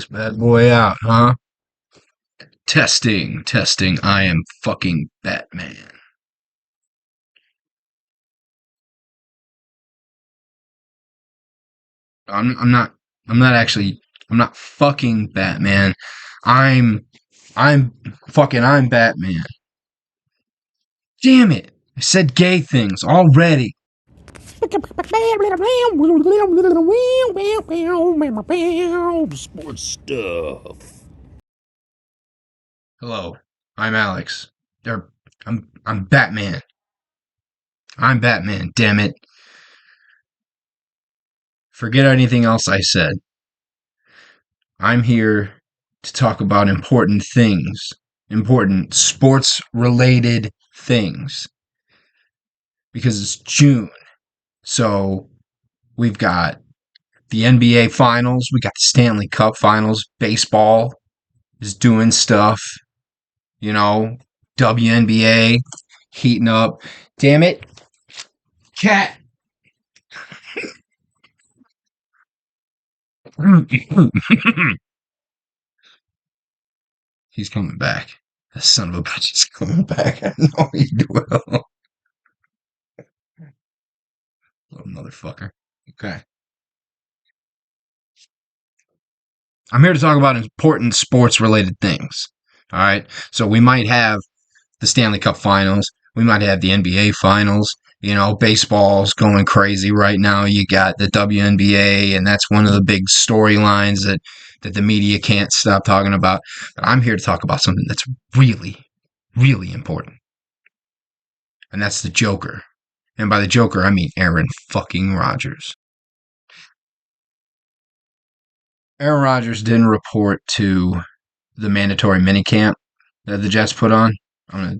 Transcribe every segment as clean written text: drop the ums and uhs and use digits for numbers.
this bad boy out, huh? Testing, testing. I am fucking Batman. I'm not. I'm not actually. I'm not fucking Batman. I'm. I'm I'm Batman. Damn it! I said gay things already. Sports stuff. Hello, I'm Alex. I'm Batman. I'm Batman. Damn it! Forget anything else I said. I'm here to talk about important things, important sports related things, because it's June. So we've got the NBA Finals, we got the Stanley Cup Finals, baseball is doing stuff, you know, WNBA heating up. Damn it, cat. He's coming back. The son of a bitch is coming back. I know he will. Little motherfucker. Okay. I'm here to talk about important sports related things. All right. So we might have the Stanley Cup Finals. We might have the NBA Finals. You know, baseball's going crazy right now. You got the WNBA, and that's one of the big storylines that the media can't stop talking about. But I'm here to talk about something that's really, really important. And that's the Joker. And by the Joker, I mean Aaron fucking Rodgers. Aaron Rodgers didn't report to the mandatory minicamp that the Jets put on. I'm gonna.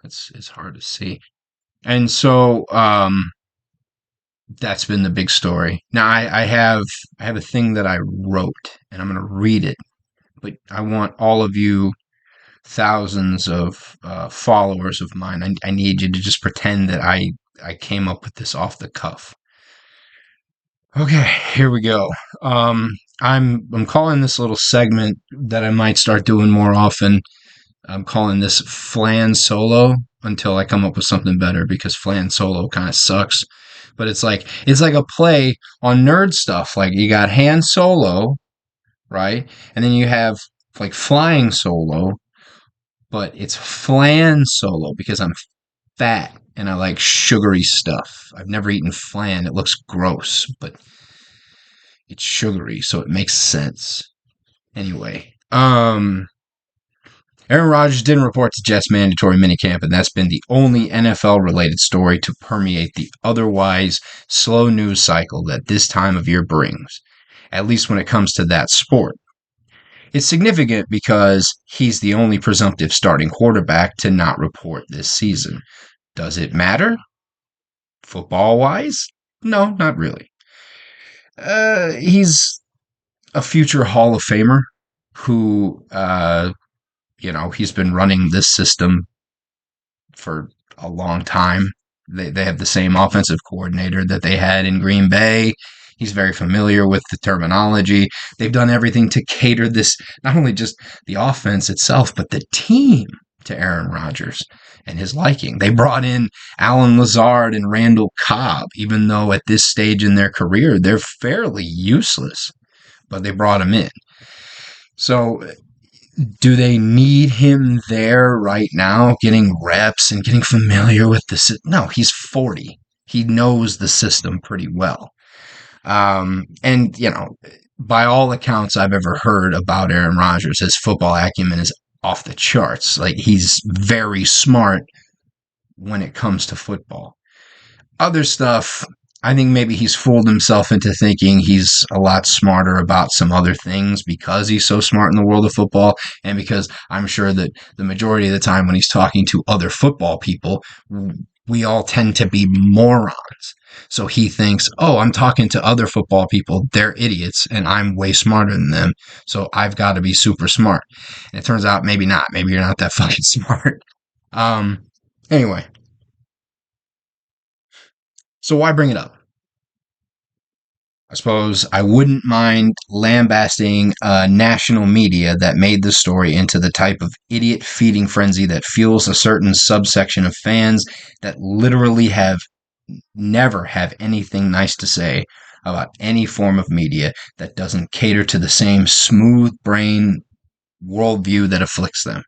It's hard to see, and so that's been the big story. Now I have a thing that I wrote, and I'm gonna read it, but I want all of you thousands of followers of mine. I need you to just pretend that I came up with this off the cuff. Okay, here we go. Um, I'm calling this little segment that I might start doing more often. I'm calling this Flan Solo until I come up with something better because Flan Solo kind of sucks. But it's like a play on nerd stuff. Like you got Han Solo, right? And then you have like Flying Solo, but it's Flan Solo because I'm fat and I like sugary stuff. I've never eaten flan. It looks gross, but it's sugary, so it makes sense. Anyway, Aaron Rodgers didn't report to Jets mandatory minicamp, and that's been the only NFL related story to permeate the otherwise slow news cycle that this time of year brings, at least when it comes to that sport. It's significant because he's the only presumptive starting quarterback to not report this season. Does it matter? Football wise? No, not really. He's a future Hall of Famer who, he's been running this system for a long time. They have the same offensive coordinator that they had in Green Bay. He's very familiar with the terminology. They've done everything to cater this, not only just the offense itself, but the team to Aaron Rodgers and his liking. They brought in Alan Lazard and Randall Cobb, even though at this stage in their career, they're fairly useless, but they brought him in. So do they need him there right now, getting reps and getting familiar with the system? No, he's 40. He knows the system pretty well. And, by all accounts I've ever heard about Aaron Rodgers, his football acumen is off the charts. Like, he's very smart when it comes to football. Other stuff, I think maybe he's fooled himself into thinking he's a lot smarter about some other things because he's so smart in the world of football, and because I'm sure that the majority of the time when he's talking to other football people, we all tend to be morons. So he thinks, oh, I'm talking to other football people. They're idiots, and I'm way smarter than them. So I've got to be super smart. And it turns out maybe not. Maybe you're not that fucking smart. Um, anyway. So why bring it up? I suppose I wouldn't mind lambasting national media that made the story into the type of idiot feeding frenzy that fuels a certain subsection of fans that literally have never have anything nice to say about any form of media that doesn't cater to the same smooth brain worldview that afflicts them.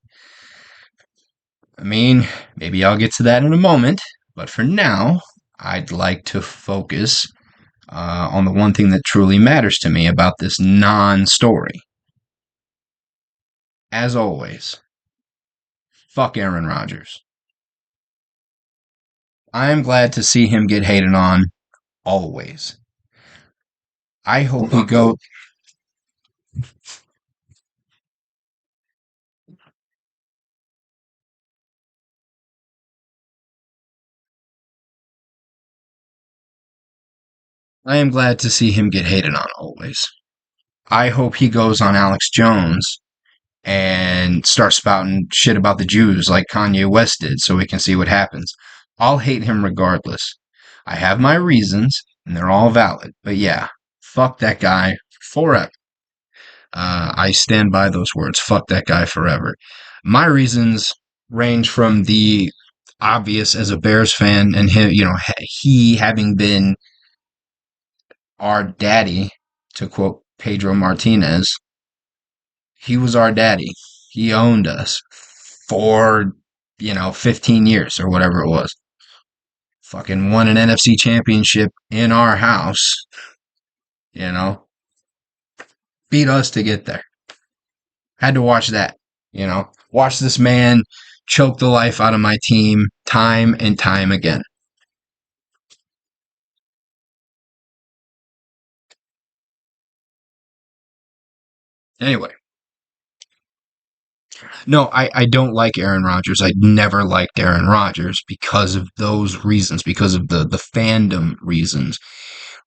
I mean, maybe I'll get to that in a moment, but for now, I'd like to focus on the one thing that truly matters to me about this non story. As always, fuck Aaron Rodgers. I am glad to see him get hated on always. I hope he go. I am glad to see him get hated on always. I hope he goes on Alex Jones and starts spouting shit about the Jews like Kanye West did so we can see what happens. I'll hate him regardless. I have my reasons, and they're all valid. But yeah, fuck that guy forever. I stand by those words. Fuck that guy forever. My reasons range from the obvious as a Bears fan and him, he having been our daddy, to quote Pedro Martinez, he was our daddy. He owned us for, 15 years or whatever it was. Fucking won an NFC championship in our house, you know, beat us to get there. Had to watch that, watch this man choke the life out of my team time and time again. Anyway, no, I don't like Aaron Rodgers. I never liked Aaron Rodgers because of those reasons, because of the fandom reasons.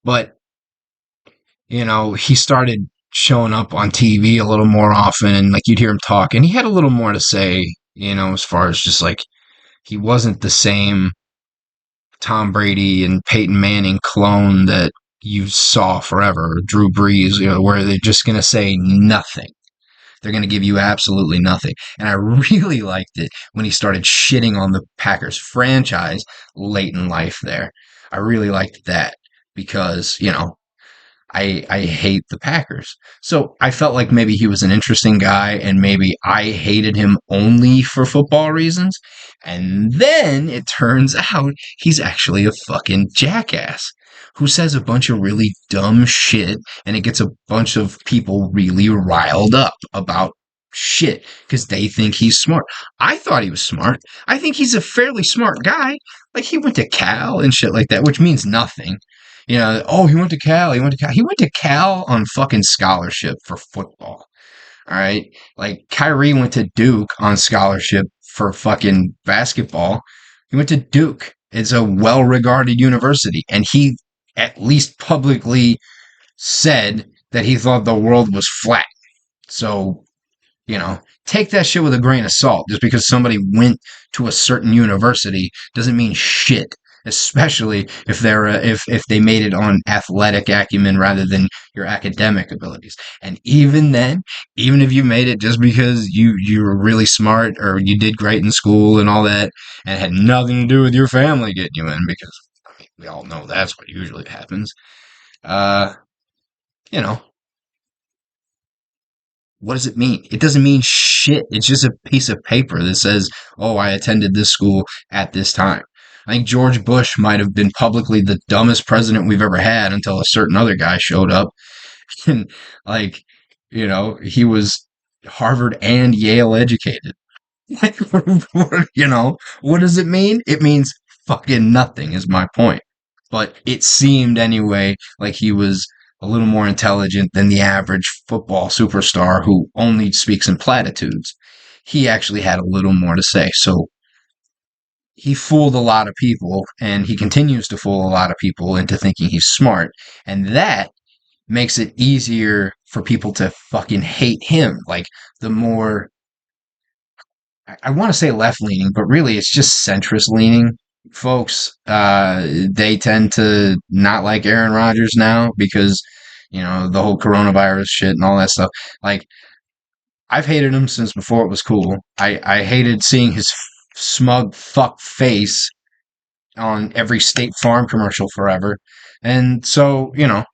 But, he started showing up on TV a little more often and like you'd hear him talk and he had a little more to say, as far as just like he wasn't the same Tom Brady and Peyton Manning clone that you saw forever, Drew Brees, where they're just going to say nothing. They're going to give you absolutely nothing. And I really liked it when he started shitting on the Packers franchise late in life there. I really liked that because, I hate the Packers. So I felt like maybe he was an interesting guy and maybe I hated him only for football reasons. And then it turns out he's actually a fucking jackass who says a bunch of really dumb shit and it gets a bunch of people really riled up about shit because they think he's smart. I thought he was smart. I think he's a fairly smart guy. Like he went to Cal and shit like that, which means nothing. Oh, he went to Cal. He went to Cal. He went to Cal on fucking scholarship for football. All right. Like Kyrie went to Duke on scholarship for fucking basketball. He went to Duke. It's a well regarded university. And he at least publicly said that he thought the world was flat. So take that shit with a grain of salt. Just because somebody went to a certain university doesn't mean shit. Especially if if they made it on athletic acumen rather than your academic abilities. And even then, even if you made it just because you were really smart or you did great in school and all that, and had nothing to do with your family getting you in, because we all know that's what usually happens. Uh, you know, what does it mean? It doesn't mean shit. It's just a piece of paper that says, oh, I attended this school at this time. I think George Bush might have been publicly the dumbest president we've ever had until a certain other guy showed up. And, like, he was Harvard and Yale educated. What does it mean? It means fucking nothing, is my point. But it seemed anyway like he was a little more intelligent than the average football superstar who only speaks in platitudes. He actually had a little more to say. So he fooled a lot of people and he continues to fool a lot of people into thinking he's smart. And that makes it easier for people to fucking hate him. Like the more, I want to say left leaning, but really it's just centrist leaning folks, they tend to not like Aaron Rodgers now because, the whole coronavirus shit and all that stuff. Like, I've hated him since before it was cool. I hated seeing his smug fuck face on every State Farm commercial forever. And so, yeah,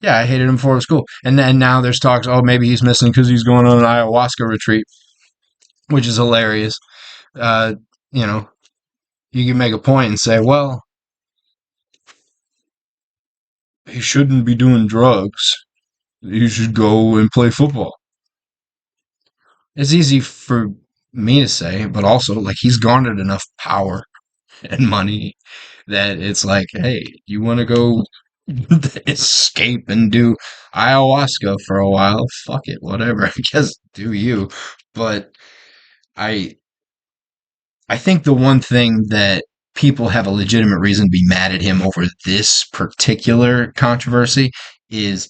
I hated him before it was cool. And then now there's talks, oh, maybe he's missing because he's going on an ayahuasca retreat, which is hilarious. Uh, you know, you can make a point and say, well, he shouldn't be doing drugs. He should go and play football. It's easy for me to say, but also, like, he's garnered enough power and money that it's like, hey, you want to go escape and do ayahuasca for a while? Fuck it, whatever. I guess do you. But I I think the one thing that people have a legitimate reason to be mad at him over this particular controversy is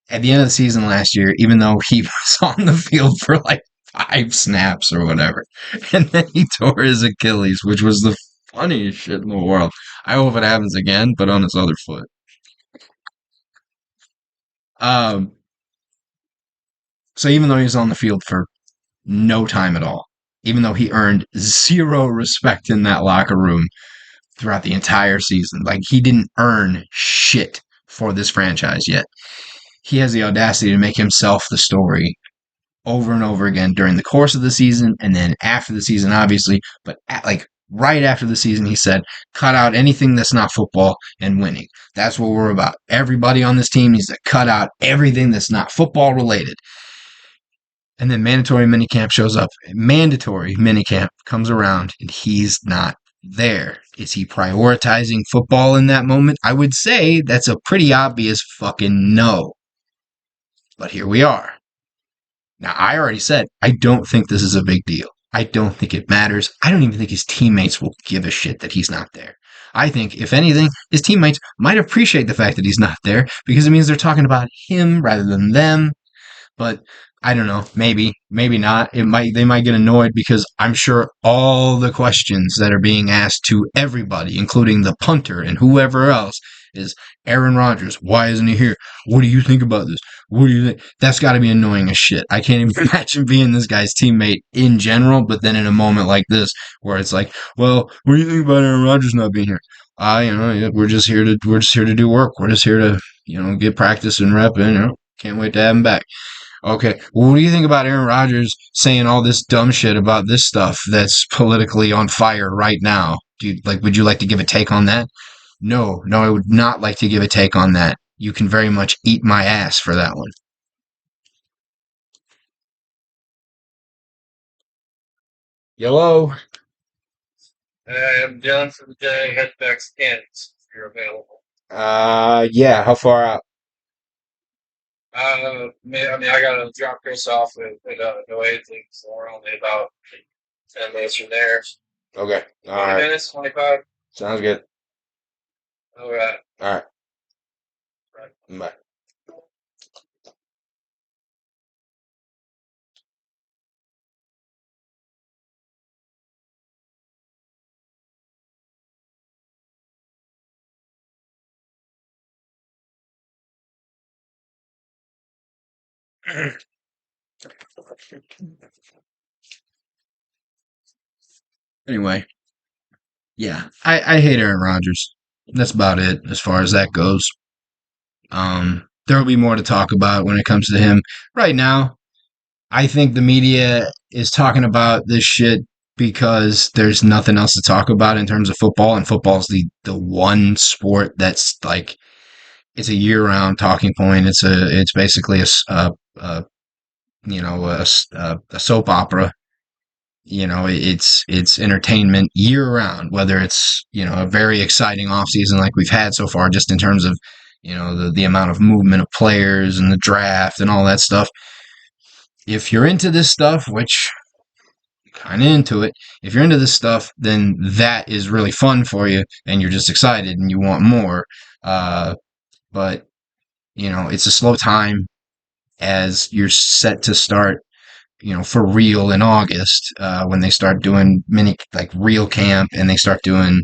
at the end of the season last year, even though he was on the field for like 5 snaps or whatever, and then he tore his Achilles, which was the funniest shit in the world. I hope it happens again, but on his other foot. Um, so even though he was on the field for no time at all, even though he earned zero respect in that locker room throughout the entire season, like he didn't earn shit for this franchise yet. He has the audacity to make himself the story over and over again during the course of the season and then after the season, obviously. But like right after the season, he said, cut out anything that's not football and winning. That's what we're about. Everybody on this team needs to cut out everything that's not football related. And then mandatory minicamp shows up. Mandatory minicamp comes around and he's not there. Is he prioritizing football in that moment? I would say that's a pretty obvious fucking no. But here we are. Now, I already said, I don't think this is a big deal. I don't think it matters. I don't even think his teammates will give a shit that he's not there. I think, if anything, his teammates might appreciate the fact that he's not there because it means they're talking about him rather than them. But I don't know. Maybe not. They might get annoyed because I'm sure all the questions that are being asked to everybody, including the punter and whoever else, is Aaron Rodgers. Why isn't he here? What do you think about this? What do you think? That's got to be annoying as shit. I can't even imagine being this guy's teammate in general, but then in a moment like this where it's like, well, what do you think about Aaron Rodgers not being here? We're just here to do work. We're just here to, get practice and rep and, can't wait to have him back. Okay. Well, what do you think about Aaron Rodgers saying all this dumb shit about this stuff that's politically on fire right now? Would you like to give a take on that? No, I would not like to give a take on that. You can very much eat my ass for that one. Hello? I'm done for the day. Head back to Kansas if you're available. Yeah, how far out? I gotta drop Chris off at no 18, so we're only about 10 minutes from there. Okay. 20 Alright. minutes, 25. Sounds good. All right. Alright. Right. Bye. Anyway, yeah. I hate Aaron Rodgers. That's about it as far as that goes. There will be more to talk about when it comes to him. Right now, I think the media is talking about this shit because there's nothing else to talk about in terms of football, and football's the one sport that's like it's a year round talking point. It's basically a soap opera. It's entertainment year round, whether it's a very exciting off season like we've had so far, just in terms of the amount of movement of players and the draft and all that stuff. If you're into this stuff, which kind of into it, if you're into this stuff, then that is really fun for you, and you're just excited and you want more. But it's a slow time as you're set to start for real in August when they start doing mini like real camp and they start doing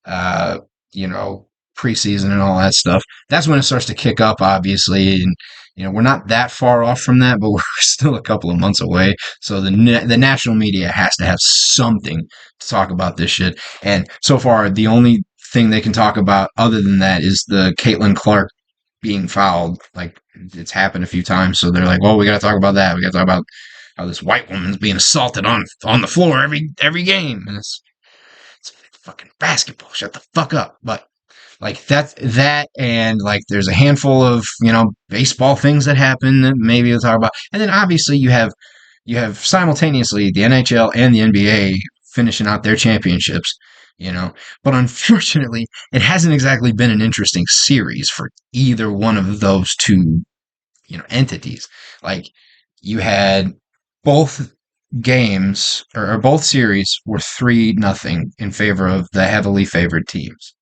uh, you know, preseason and all that stuff. That's when it starts to kick up, obviously. And, we're not that far off from that, but we're still a couple of months away. So the national media has to have something to talk about this shit. And so far, the only thing they can talk about other than that is the Caitlin Clark being fouled. Like, it's happened a few times. So they're like, well, we got to talk about that. We got to talk about how this white woman's being assaulted on the floor every game. And it's fucking basketball. Shut the fuck up. But like that and like there's a handful of, baseball things that happen that maybe we'll talk about. And then obviously you have simultaneously the NHL and the NBA finishing out their championships, But unfortunately, it hasn't exactly been an interesting series for either one of those two, entities. Like, you had both games or both series were 3-0 in favor of the heavily favored teams,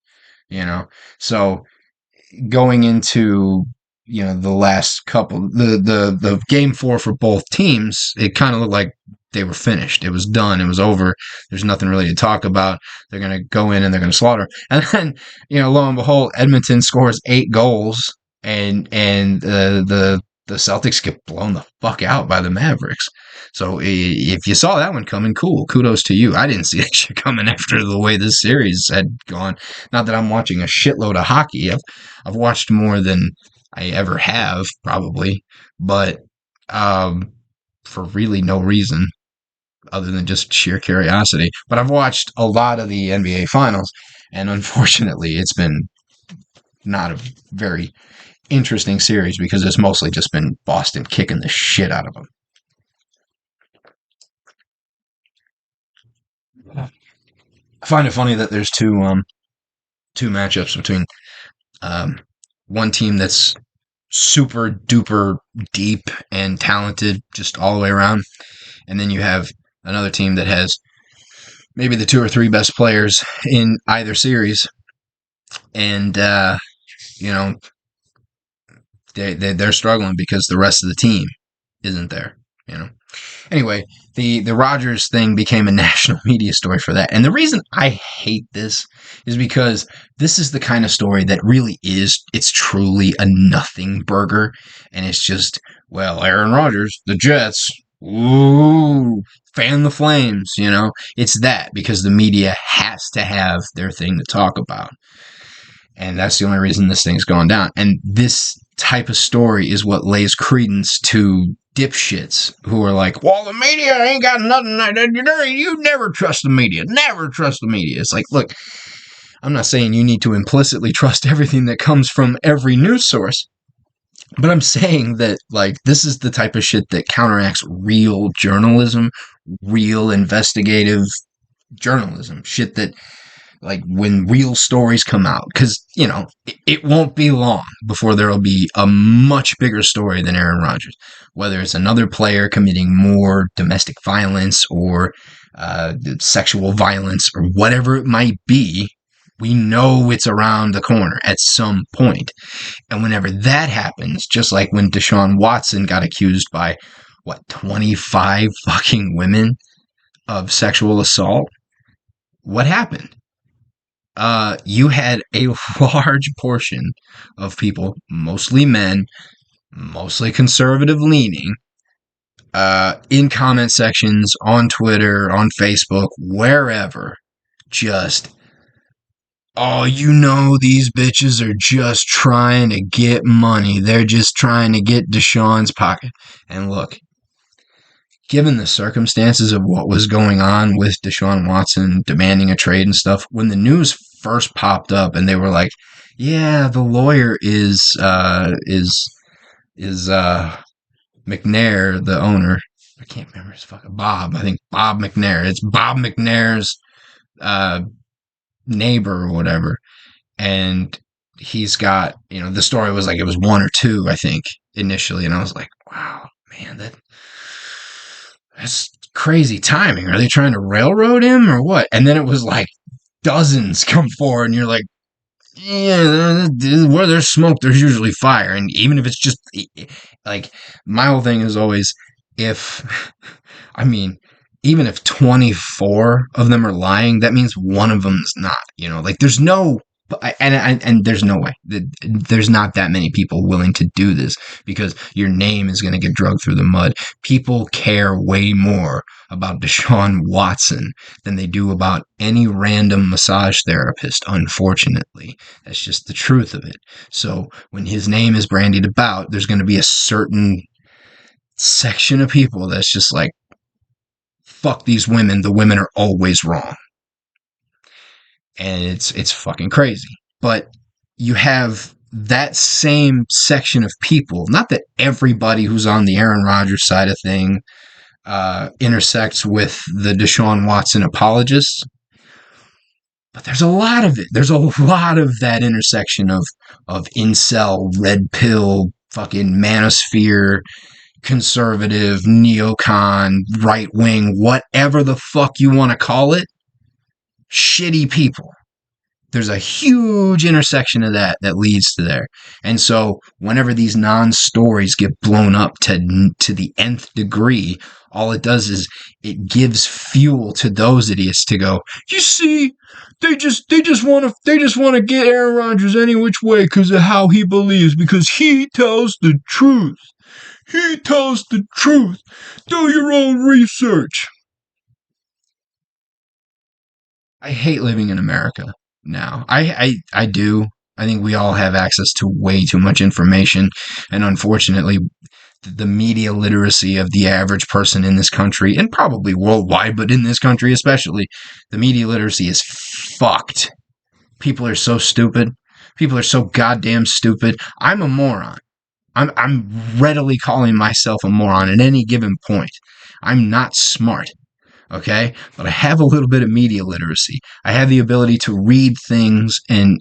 you know. So going into the last couple, the game four for both teams, it kind of looked like they were finished. It was done. It was over. There's nothing really to talk about. They're going to go in and they're going to slaughter. And then, lo and behold, Edmonton scores 8 goals, and the Celtics get blown the fuck out by the Mavericks. So if you saw that one coming, cool. Kudos to you. I didn't see that shit coming after the way this series had gone. Not that I'm watching a shitload of hockey. I've watched more than I ever have, probably, but for really no reason other than just sheer curiosity. But I've watched a lot of the NBA Finals, and unfortunately, it's been not a very interesting series because it's mostly just been Boston kicking the shit out of them. I find it funny that there's two matchups between one team that's super duper deep and talented just all the way around, and then you have another team that has maybe the 2 or 3 best players in either series, and they're struggling because the rest of the team isn't there. Anyway, the Rodgers thing became a national media story for that. And the reason I hate this is because this is the kind of story that really it's truly a nothing burger. And it's just, well, Aaron Rodgers, the Jets, ooh, fan the Flames, It's that because the media has to have their thing to talk about. And that's the only reason this thing's gone down. And this type of story is what lays credence to dipshits who are like, well, the media ain't got nothing. You never trust the media. Never trust the media. It's like, look, I'm not saying you need to implicitly trust everything that comes from every news source. But I'm saying that, like, this is the type of shit that counteracts real journalism, real investigative journalism. Shit that, like, when real stories come out, because it won't be long before there'll be a much bigger story than Aaron Rodgers, whether it's another player committing more domestic violence or sexual violence or whatever it might be. We know it's around the corner at some point. And whenever that happens, just like when Deshaun Watson got accused by 25 fucking women of sexual assault, what happened? You had a large portion of people, mostly men, mostly conservative leaning, in comment sections, on Twitter, on Facebook, wherever, just, oh, these bitches are just trying to get money. They're just trying to get Deshaun's pocket. And look, given the circumstances of what was going on with Deshaun Watson demanding a trade and stuff, when the news first popped up and they were like, yeah, the lawyer is McNair, the owner. I can't remember his fucking Bob. I think Bob McNair. It's Bob McNair's neighbor or whatever. And he's got, the story was like it was 1 or 2, I think, initially. And I was like, wow, man, that's crazy timing. Are they trying to railroad him or what? And then it was like dozens come forward, and you're like, yeah, where there's smoke, there's usually fire. And even if it's just like, my whole thing is always, if even if 24 of them are lying, that means one of them's not. Like there's no, and there's no way that there's not that many people willing to do this because your name is going to get drugged through the mud. People care way more about Deshaun Watson than they do about any random massage therapist, unfortunately. That's just the truth of it. So when his name is brandied about, there's going to be a certain section of people that's just like, fuck these women. The women are always wrong. And it's fucking crazy. But you have that same section of people, not that everybody who's on the Aaron Rodgers side of thing intersects with the Deshaun Watson apologists, but there's a lot of it. There's a lot of that intersection of incel, red pill, fucking manosphere, conservative, neocon, right wing, whatever the fuck you want to call it, shitty people. There's a huge intersection of that leads to there. And so whenever these non-stories get blown up to the nth degree, all it does is it gives fuel to those idiots to go, you see, they just want to get Aaron Rodgers any which way because of how he believes, because he tells the truth. He tells the truth. Do your own research. I hate living in America now. I do. I think we all have access to way too much information. And unfortunately, the media literacy of the average person in this country, and probably worldwide, but in this country especially, the media literacy is fucked. People are so stupid. People are so goddamn stupid. I'm a moron. I'm readily calling myself a moron at any given point. I'm not smart, okay, but I have a little bit of media literacy. I have the ability to read things and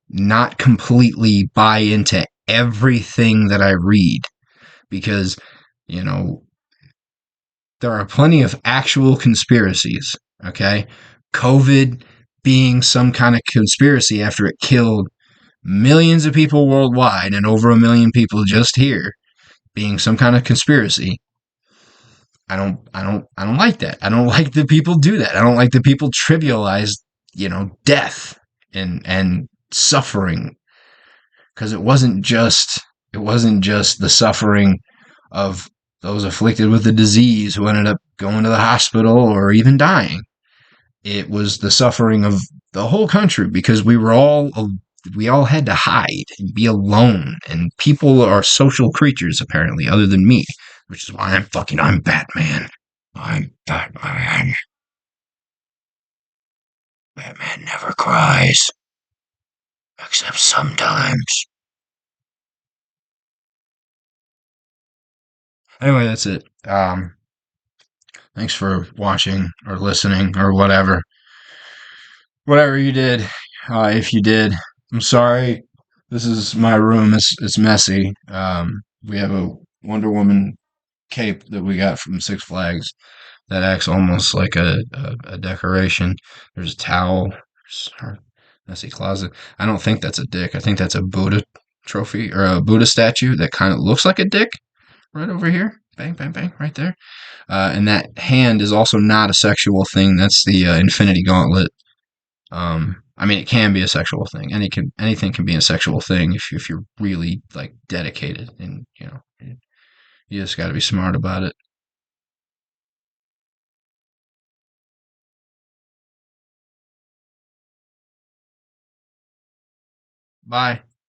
not completely buy into everything that I read, because you know there are plenty of actual conspiracies, okay? COVID being some kind of conspiracy after it killed millions of people worldwide and over a million people just here, being some kind of conspiracy. I don't like that. I don't like that people do that. I don't like that people trivialize, death and suffering, because it wasn't just the suffering of those afflicted with the disease who ended up going to the hospital or even dying. It was the suffering of the whole country, because we all had to hide and be alone, and people are social creatures apparently, other than me, which is why I'm Batman. I'm Batman. Batman never cries, except sometimes. Anyway, that's it. Thanks for watching or listening or whatever. Whatever you did, if you did, I'm sorry. This is my room. It's messy. We have a Wonder Woman cape that we got from Six Flags that acts almost like a decoration. There's a towel. There's our messy closet. I don't think that's a dick. I think that's a Buddha trophy or a Buddha statue that kind of looks like a dick right over here. Bang, bang, bang, right there. And that hand is also not a sexual thing. That's the Infinity Gauntlet. I mean, it can be a sexual thing. Anything can be a sexual thing if you're really like dedicated, and you just got to be smart about it. Bye.